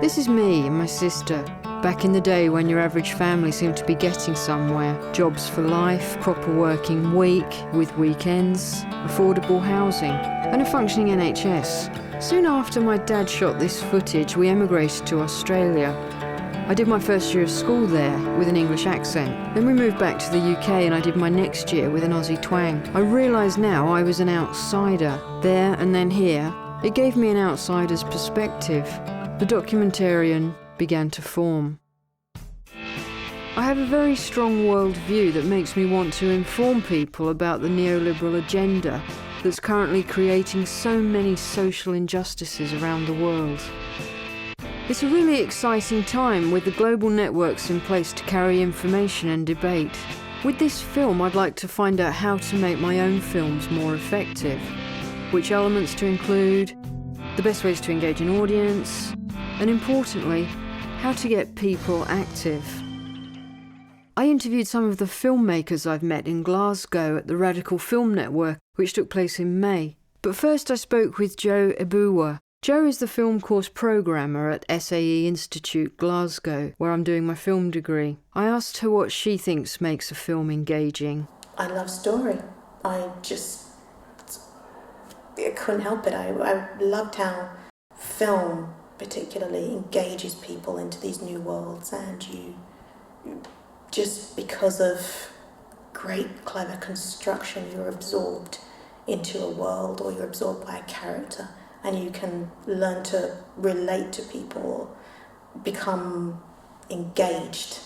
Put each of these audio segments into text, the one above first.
This is me and my sister, back in the day when your average family seemed to be getting somewhere. Jobs for life, proper working week, with weekends, affordable housing, and a functioning NHS. Soon after my dad shot this footage, we emigrated to Australia. I did my first year of school there with an English accent. Then we moved back to the UK and I did my next year with an Aussie twang. I realise now I was an outsider. There and then here, it gave me an outsider's perspective. The documentarian began to form. I have a very strong worldview that makes me want to inform people about the neoliberal agenda that's currently creating so many social injustices around the world. It's a really exciting time with the global networks in place to carry information and debate. With this film, I'd like to find out how to make my own films more effective, which elements to include, the best ways to engage an audience, and importantly, how to get people active. I interviewed some of the filmmakers I've met in Glasgow at the Radical Film Network, which took place in May. But first I spoke with Jo Ebuwa. Jo is the film course programmer at SAE Institute Glasgow, where I'm doing my film degree. I asked her what she thinks makes a film engaging. I love story. I couldn't help it. I loved how film particularly engages people into these new worlds, and you just because of great clever construction, you're absorbed into a world, or you're absorbed by a character, and you can learn to relate to people or become engaged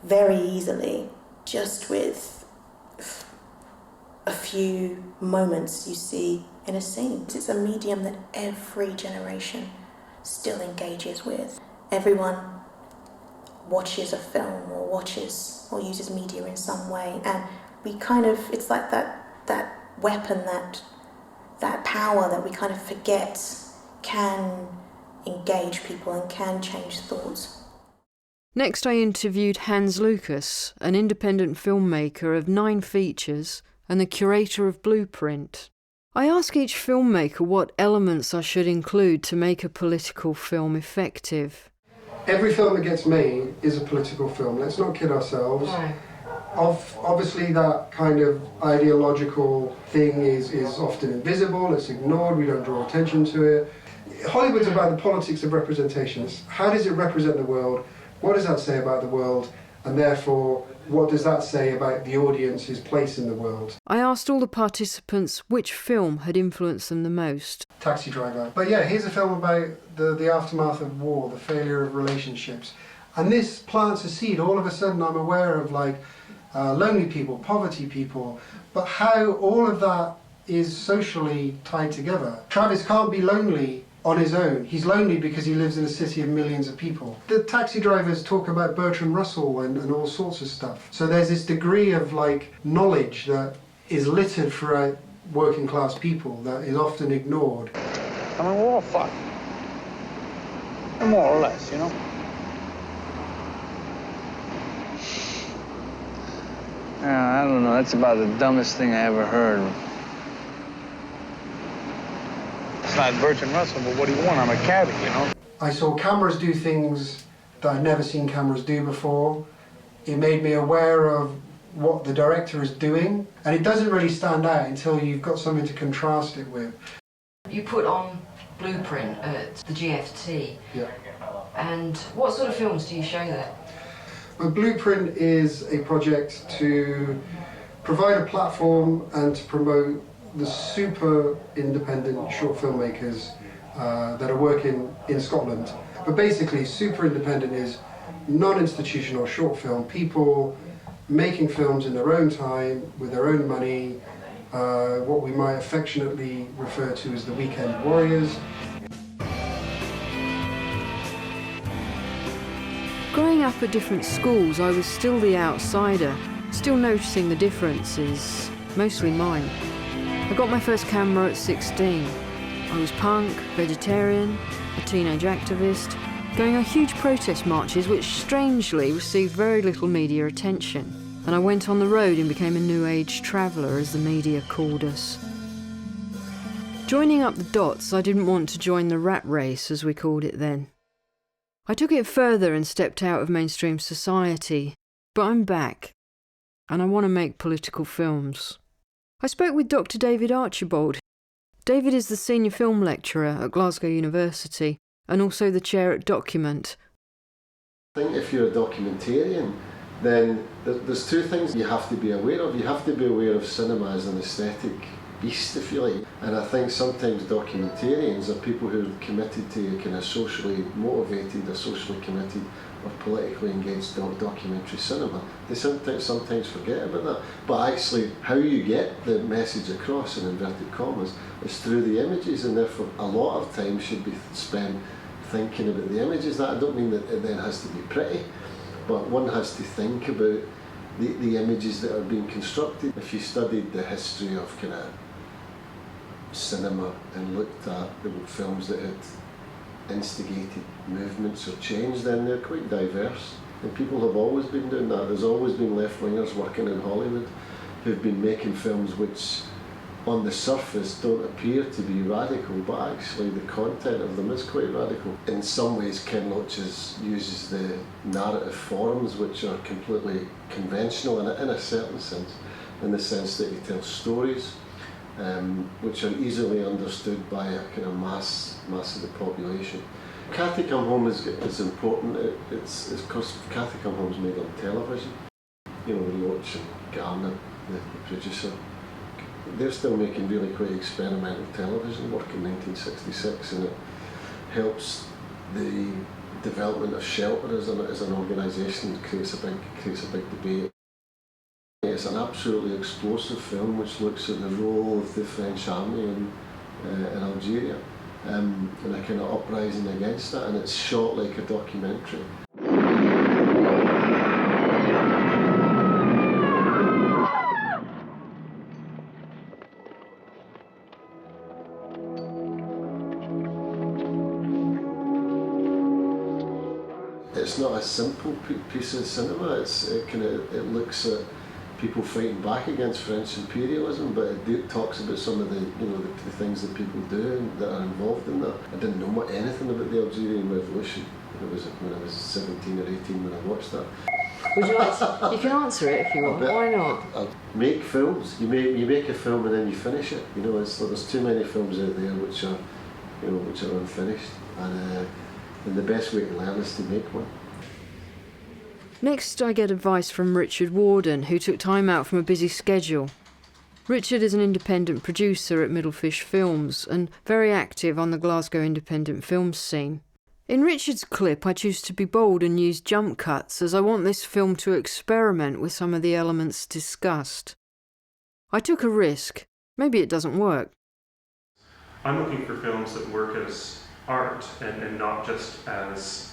very easily just with a few moments you see in a scene. It's a medium that every generation still engages with. Everyone watches a film or uses media in some way, and we kind of, it's like that weapon, that power that we kind of forget can engage people and can change thoughts. Next I interviewed Hans Lucas, an independent filmmaker of 9 features and the curator of Blueprint. I ask each filmmaker what elements I should include to make a political film effective. Every film that gets made is a political film. Let's not kid ourselves. Right. Obviously that kind of ideological thing is often invisible, it's ignored, we don't draw attention to it. Hollywood's about the politics of representations. How does it represent the world? What does that say about the world? And therefore, what does that say about the audience's place in the world? I asked all the participants which film had influenced them the most. Taxi Driver. But yeah, here's a film about the aftermath of war, the failure of relationships. And this plants a seed. All of a sudden I'm aware of lonely people, poverty people, but how all of that is socially tied together. Travis can't be lonely on his own. He's lonely because he lives in a city of millions of people. The taxi drivers talk about Bertrand Russell and all sorts of stuff. So there's this degree of knowledge that is littered throughout working class people that is often ignored. I mean, we're all fucked. More or less, you know? I don't know, that's about the dumbest thing I ever heard. It's not Bertrand Russell, but what do you want? I'm a cabbie, you know? I saw cameras do things that I'd never seen cameras do before. It made me aware of what the director is doing, and it doesn't really stand out until you've got something to contrast it with. You put on Blueprint at the GFT. Yeah. And what sort of films do you show there? Well, Blueprint is a project to provide a platform and to promote the super independent short filmmakers that are working in Scotland. But basically, super independent is non-institutional short film, people making films in their own time, with their own money, what we might affectionately refer to as the weekend warriors. Growing up at different schools, I was still the outsider, still noticing the differences, mostly mine. I got my first camera at 16. I was punk, vegetarian, a teenage activist, going on huge protest marches which strangely received very little media attention. and I went on the road and became a New Age traveller, as the media called us. Joining up the dots, I didn't want to join the rat race, as we called it then. I took it further and stepped out of mainstream society, but I'm back, and I want to make political films. I spoke with Dr. David Archibald. David is the senior film lecturer at Glasgow University and also the chair at Document. I think if you're a documentarian, then there's two things you have to be aware of. You have to be aware of cinema as an aesthetic beast, if you like. And I think sometimes documentarians are people who are committed to kind of socially motivated or socially committed or politically engaged documentary cinema. They sometimes forget about that. But actually, how you get the message across, in inverted commas, is through the images, and therefore a lot of time should be spent thinking about the images. That I don't mean that it then has to be pretty, but one has to think about the images that are being constructed. If you studied the history of kind of cinema and looked at the films that had instigated movements or change, then they're quite diverse. And people have always been doing that. There's always been left-wingers working in Hollywood who've been making films which on the surface don't appear to be radical, but actually the content of them is quite radical. In some ways, Ken Loach uses the narrative forms which are completely conventional in a certain sense, in the sense that he tells stories which are easily understood by a kind of mass of the population. Cathy Come Home is important. It's because Cathy Come Home is made on television. You know, Loach and Garner, the producer, they're still making really quite experimental television work in 1966, and it helps the development of Shelter as an organisation that creates a big debate. It's an absolutely explosive film which looks at the role of the French army in Algeria and a kind of uprising against that, and it's shot like a documentary. It's not a simple piece of cinema. It looks at people fighting back against French imperialism, but it talks about some of the things that people do and that are involved in that. I didn't know anything about the Algerian Revolution when I was 17 or 18 when I watched that. Would you like to, you can answer it if you want. Why not? Make films. You make a film and then you finish it. You know, there's too many films out there which are unfinished, and the best way to learn is to make one. Next, I get advice from Richard Warden, who took time out from a busy schedule. Richard is an independent producer at Middlefish Films and very active on the Glasgow independent film scene. In Richard's clip, I choose to be bold and use jump cuts, as I want this film to experiment with some of the elements discussed. I took a risk. Maybe it doesn't work. I'm looking for films that work as art and not just as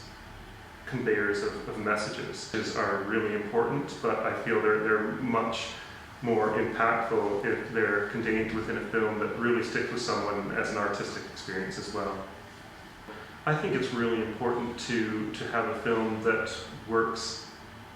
conveyors of messages. These are really important, but I feel they're much more impactful if they're contained within a film that really sticks with someone as an artistic experience as well. I think it's really important to have a film that works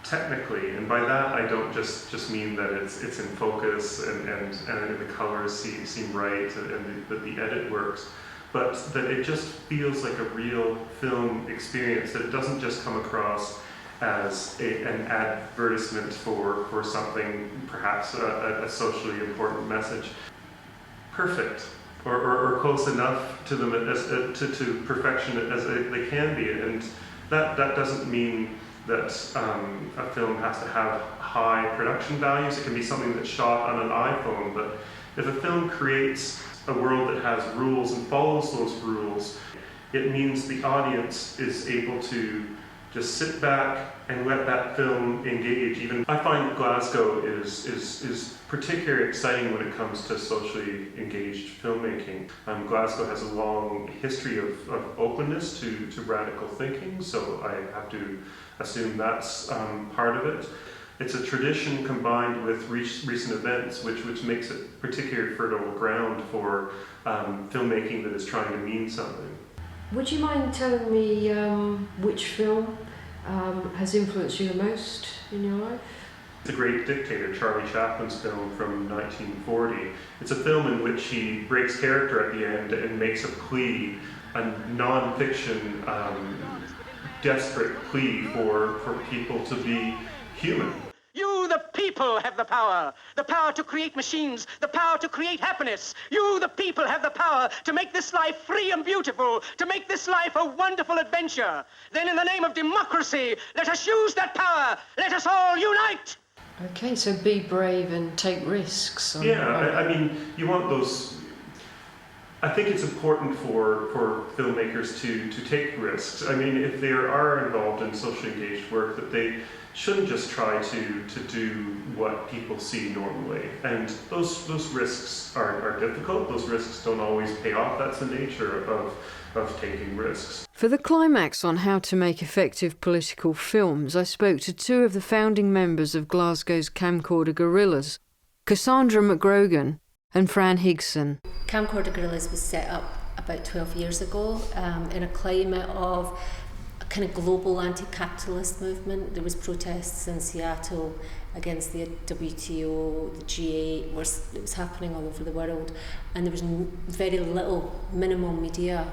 technically, and by that I don't just mean that it's in focus and the colors seem right and that the edit works, but that it just feels like a real film experience, that it doesn't just come across as an advertisement for something, perhaps a socially important message. Perfect, or close enough to them to perfection as they can be, and that doesn't mean that a film has to have high production values. It can be something that's shot on an iPhone, but if a film creates a world that has rules and follows those rules, it means the audience is able to just sit back and let that film engage. Even I find Glasgow is particularly exciting when it comes to socially engaged filmmaking. Glasgow has a long history of openness to radical thinking, so I have to assume that's part of it. It's a tradition combined with recent events, which makes it particularly fertile ground for filmmaking that is trying to mean something. Would you mind telling me which film has influenced you the most in your life? The Great Dictator, Charlie Chaplin's film from 1940. It's a film in which he breaks character at the end and makes a plea, a non-fiction, desperate plea for people to be human. You, the people, have the power to create machines, the power to create happiness. You, the people, have the power to make this life free and beautiful, to make this life a wonderful adventure. Then in the name of democracy, let us use that power. Let us all unite. Okay, so be brave and take risks. I mean, you want those. I think it's important for filmmakers to take risks. I mean, if they are involved in socially engaged work, that they shouldn't just try to do what people see normally. And those risks are difficult. Those risks don't always pay off. That's the nature of taking risks. For the climax on how to make effective political films, I spoke to two of the founding members of Glasgow's Camcorder Guerrillas, Cassandra McGrogan and Fran Higson. Camcorder Guerrillas was set up about 12 years ago in a climate of a kind of global anti-capitalist movement. There was protests in Seattle against the WTO, the G8, it was happening all over the world, and there was very little, minimal media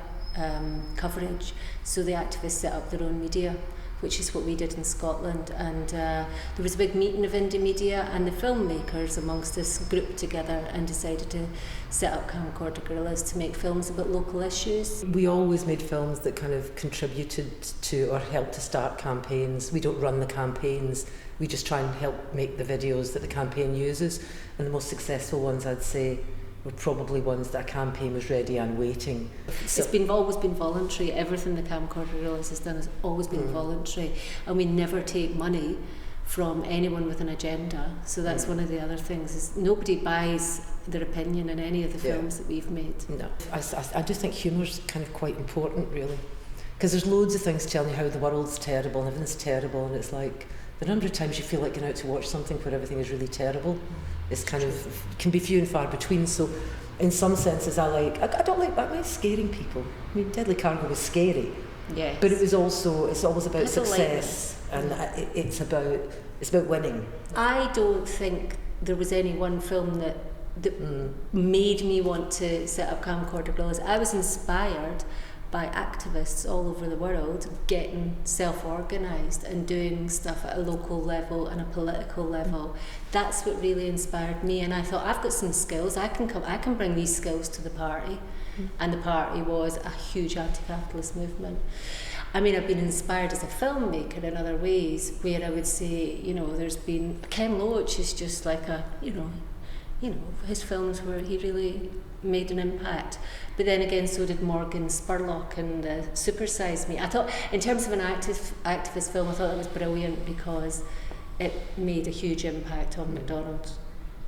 coverage, so the activists set up their own media, which is what we did in Scotland. And there was a big meeting of indie media and the filmmakers amongst us grouped together and decided to set up Camcorder Guerrillas to make films about local issues. We always made films that kind of contributed to or helped to start campaigns. We don't run the campaigns, we just try and help make the videos that the campaign uses, and the most successful ones, I'd say, were probably ones that a campaign was ready and waiting. It's always been voluntary. Everything the Camcorder Guerrillas has done has always been voluntary, and we never take money from anyone with an agenda. So that's one of the other things, is nobody buys their opinion in any of the films that we've made. No, I just think humour's kind of quite important, really, because there's loads of things telling you how the world's terrible and everything's terrible, and it's like the number of times you feel like going out to watch something where everything is really terrible is kind of can be few and far between. So in some senses I don't like scaring people. I mean, Deadly Cargo was scary, yes, but it's always about success, and it's about winning. I don't think there was any one film that made me want to set up Camcorder Guerrillas. I was inspired by activists all over the world getting self-organised and doing stuff at a local level and a political level. That's what really inspired me, and I thought, I've got some skills, I can bring these skills to the party. And the party was a huge anti-capitalist movement. I mean, I've been inspired as a filmmaker in other ways, where I would say, there's been Ken Loach is just like his films where he really made an impact. But then again, so did Morgan Spurlock and Super Size Me. I thought, in terms of an activist film, I thought that was brilliant because it made a huge impact on McDonald's.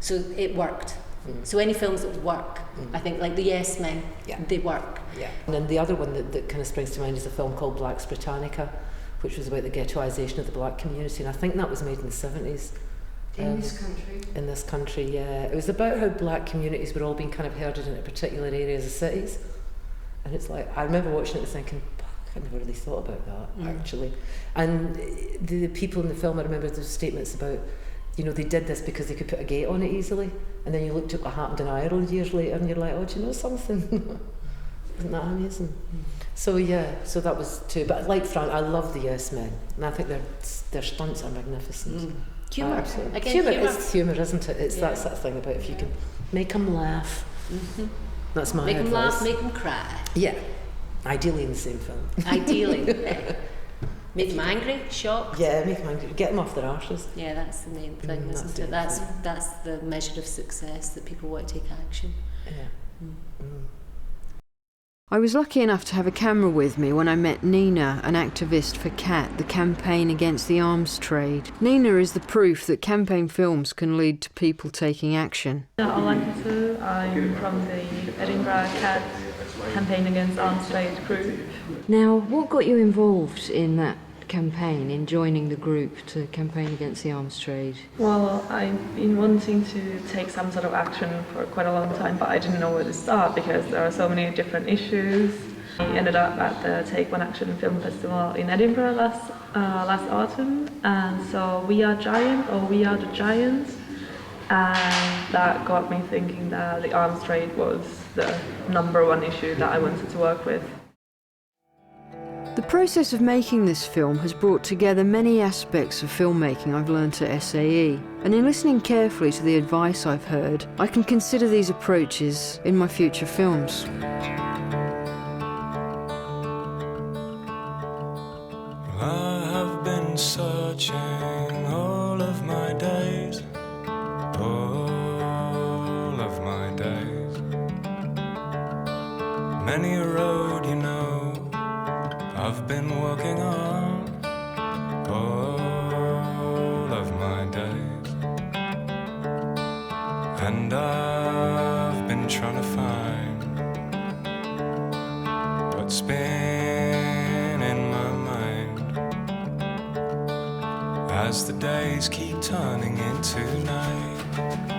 So it worked. So any films that work, I think, like the Yes Men, they work. Yeah. And then the other one that kind of springs to mind is a film called Black's Britannica, which was about the ghettoisation of the black community, and I think that was made in the 70s. In this country? In this country, yeah. It was about how black communities were all being kind of herded into particular areas of cities. And it's like, I remember watching it and thinking, I never really thought about that, actually. And the people in the film, I remember those statements about, they did this because they could put a gate on it easily. And then you looked at what happened in Ireland years later and you're like, oh, do you know something? Isn't that amazing? So so that was too. But like Fran, I love the Yes Men. And I think their stunts are magnificent. Humour. Humour is humour, isn't it? It's that sort of thing about if you can make them laugh. That's my advice. Make them laugh, make them cry. Yeah. Ideally in the same film. Ideally. Make them angry, shocked. Yeah, make them angry. Get them off their arses. Yeah, that's the main thing, isn't it? That's the measure of success, that people want to take action. Yeah. I was lucky enough to have a camera with me when I met Nina, an activist for CAT, the Campaign Against the Arms Trade. Nina is the proof that campaign films can lead to people taking action. I'm from the Edinburgh CAT Campaign Against Arms Trade group. Now, what got you involved in that campaign, in joining the group to campaign against the arms trade? Well, I've been wanting to take some sort of action for quite a long time, but I didn't know where to start because there are so many different issues. I ended up at the Take One Action Film Festival in Edinburgh last autumn, and so We Are Giant, or We Are the Giants, and that got me thinking that the arms trade was the #1 issue that I wanted to work with. The process of making this film has brought together many aspects of filmmaking I've learnt at SAE, and in listening carefully to the advice I've heard, I can consider these approaches in my future films. I have been searching all of my days, all of my days. Many a road, you know, I've been walking on all of my days, and I've been trying to find what's been in my mind as the days keep turning into night.